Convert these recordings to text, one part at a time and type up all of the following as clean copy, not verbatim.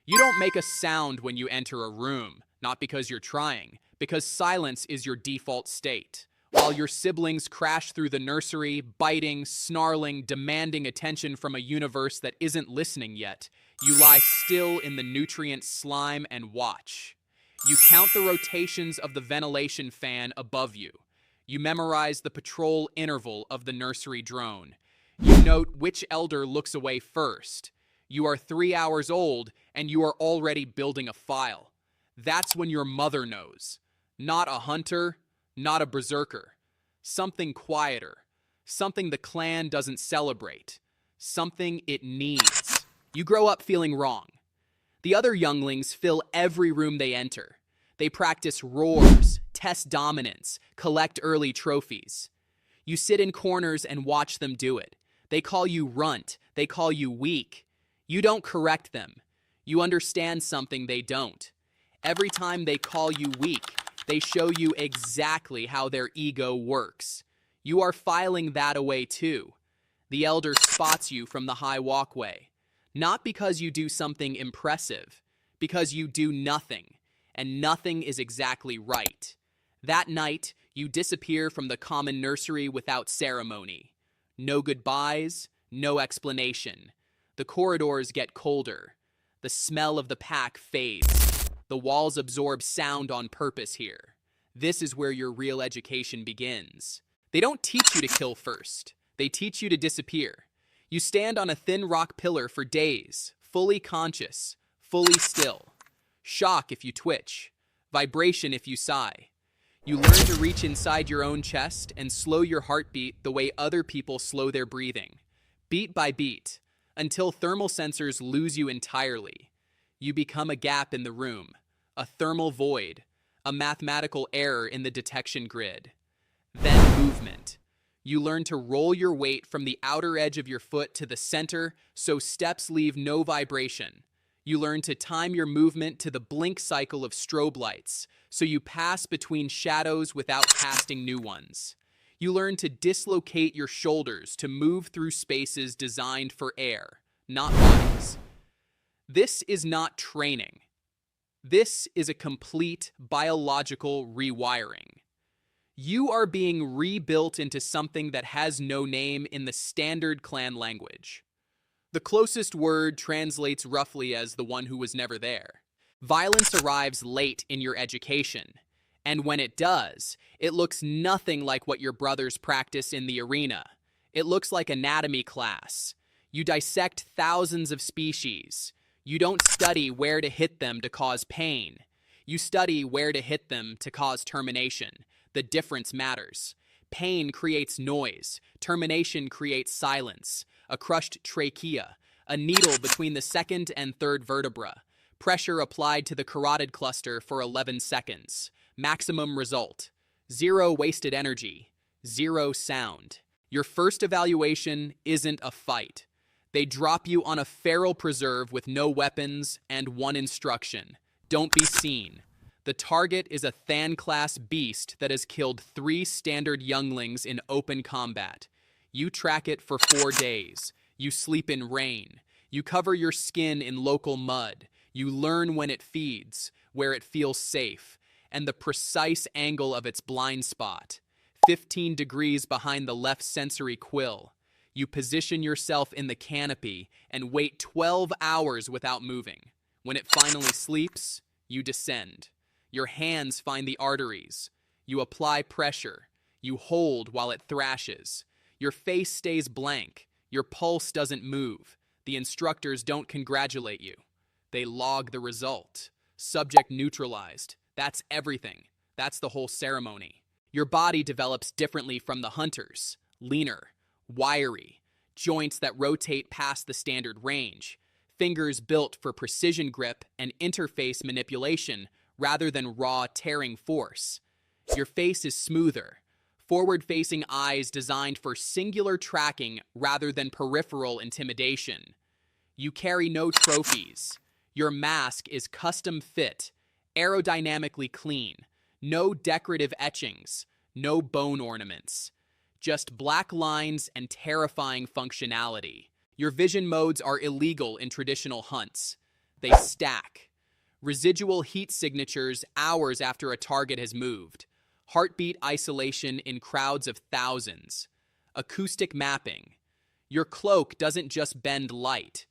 You don't make a sound when you enter a room, not because you're trying, because silence is your default state. While your siblings crash through the nursery, biting, snarling, demanding attention from a universe that isn't listening yet, you lie still in the nutrient slime and watch. You count the rotations of the ventilation fan above you. You memorize the patrol interval of the nursery drone. You note which elder looks away first. You are 3 hours old and you are already building a file. That's when your mother knows. Not a hunter, not a berserker. Something quieter. Something the clan doesn't celebrate. Something it needs. You grow up feeling wrong. The other younglings fill every room they enter. They practice roars, test dominance, collect early trophies. You sit in corners and watch them do it. They call you runt. They call you weak. You don't correct them. You understand something they don't. Every time they call you weak, they show you exactly how their ego works. You are filing that away too. The elder spots you from the high walkway. Not because you do something impressive, because you do nothing, and nothing is exactly right. That night, you disappear from the common nursery without ceremony. No goodbyes, no explanation. The corridors get colder. The smell of the pack fades. The walls absorb sound on purpose here. This is where your real education begins. They don't teach you to kill first. They teach you to disappear. You stand on a thin rock pillar for days, fully conscious, fully still. Shock if you twitch. Vibration if you sigh. You learn to reach inside your own chest and slow your heartbeat the way other people slow their breathing. Beat by beat, until thermal sensors lose you entirely. You become a gap in the room, a thermal void, a mathematical error in the detection grid. Then movement. You learn to roll your weight from the outer edge of your foot to the center so steps leave no vibration. You learn to time your movement to the blink cycle of strobe lights so you pass between shadows without casting new ones. You learn to dislocate your shoulders to move through spaces designed for air, not bodies. This is not training. This is a complete biological rewiring. You are being rebuilt into something that has no name in the standard clan language. The closest word translates roughly as the one who was never there. Violence arrives late in your education, and when it does, it looks nothing like what your brothers practice in the arena. It looks like anatomy class. You dissect thousands of species. You don't study where to hit them to cause pain. You study where to hit them to cause termination. The difference matters. Pain creates noise. Termination creates silence. A crushed trachea. A needle between the second and third vertebra. Pressure applied to the carotid cluster for 11 seconds. Maximum result. 0 wasted energy. 0 sound. Your first evaluation isn't a fight. They drop you on a feral preserve with no weapons and one instruction. Don't be seen. The target is a Than-class beast that has killed 3 standard younglings in open combat. You track it for 4 days. You sleep in rain. You cover your skin in local mud. You learn when it feeds, where it feels safe, and the precise angle of its blind spot. 15 degrees behind the left sensory quill. You position yourself in the canopy and wait 12 hours without moving. When it finally sleeps, you descend. Your hands find the arteries. You apply pressure. You hold while it thrashes. Your face stays blank. Your pulse doesn't move. The instructors don't congratulate you. They log the result. Subject neutralized. That's everything. That's the whole ceremony. Your body develops differently from the hunters. Leaner, wiry, joints that rotate past the standard range, fingers built for precision grip and interface manipulation rather than raw tearing force. Your face is smoother, forward-facing eyes designed for singular tracking rather than peripheral intimidation. You carry no trophies. Your mask is custom fit, aerodynamically clean, no decorative etchings, no bone ornaments. Just black lines and terrifying functionality. Your vision modes are illegal in traditional hunts. they stack. Residual heat signatures hours after a target has moved. Heartbeat isolation in crowds of thousands. Acoustic mapping. Your cloak doesn't just bend light.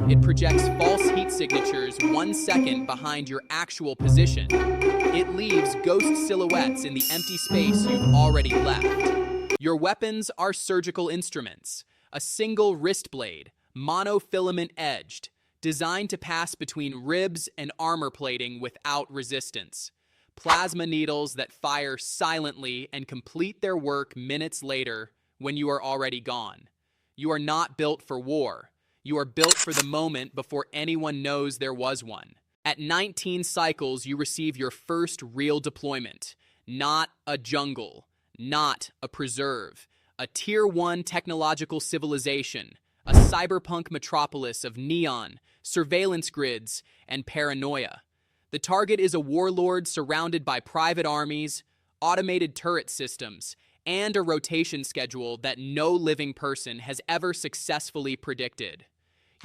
It projects false heat signatures 1 second behind your actual position. It leaves ghost silhouettes in the empty space you've already left. Your weapons are surgical instruments. A single wrist blade, monofilament edged, designed to pass between ribs and armor plating without resistance. Plasma needles that fire silently and complete their work minutes later when you are already gone. You are not built for war. You are built for the moment before anyone knows there was one. At 19 cycles, you receive your first real deployment. Not a jungle, not a preserve. A Tier 1 technological civilization. A cyberpunk metropolis of neon, surveillance grids, and paranoia. The target is a warlord surrounded by private armies, automated turret systems, and a rotation schedule that no living person has ever successfully predicted.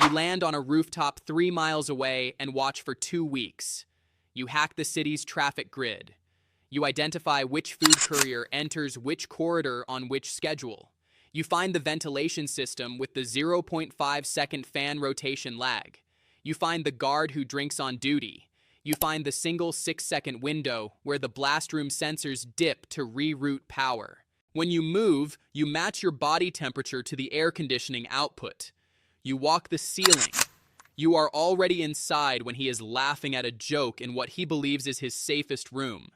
You land on a rooftop 3 miles away and watch for 2 weeks. You hack the city's traffic grid. You identify which food courier enters which corridor on which schedule. You find the ventilation system with the 0.5-second fan rotation lag. You find the guard who drinks on duty. You find the single 6-second window where the blast room sensors dip to reroute power. When you move, you match your body temperature to the air conditioning output. You walk the ceiling. You are already inside when he is laughing at a joke in what he believes is his safest room.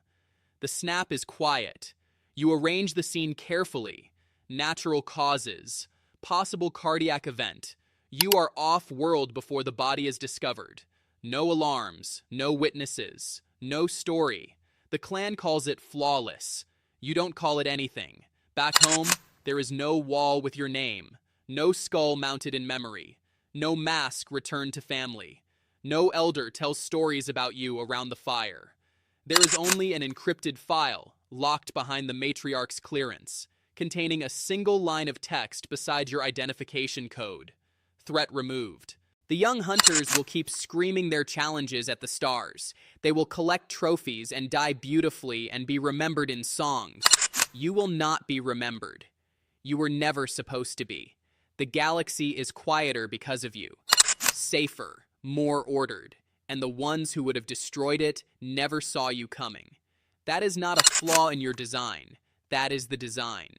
The snap is quiet. You arrange the scene carefully. Natural causes. Possible cardiac event. You are off-world before the body is discovered. No alarms, no witnesses, no story. The clan calls it flawless. You don't call it anything. Back home, there is no wall with your name. No skull mounted in memory. No mask returned to family. No elder tells stories about you around the fire. There is only an encrypted file, locked behind the matriarch's clearance, containing a single line of text beside your identification code. Threat removed. The young hunters will keep screaming their challenges at the stars. They will collect trophies and die beautifully and be remembered in songs. You will not be remembered. You were never supposed to be. The galaxy is quieter because of you. Safer, more ordered. And the ones who would have destroyed it never saw you coming. That is not a flaw in your design. That is the design.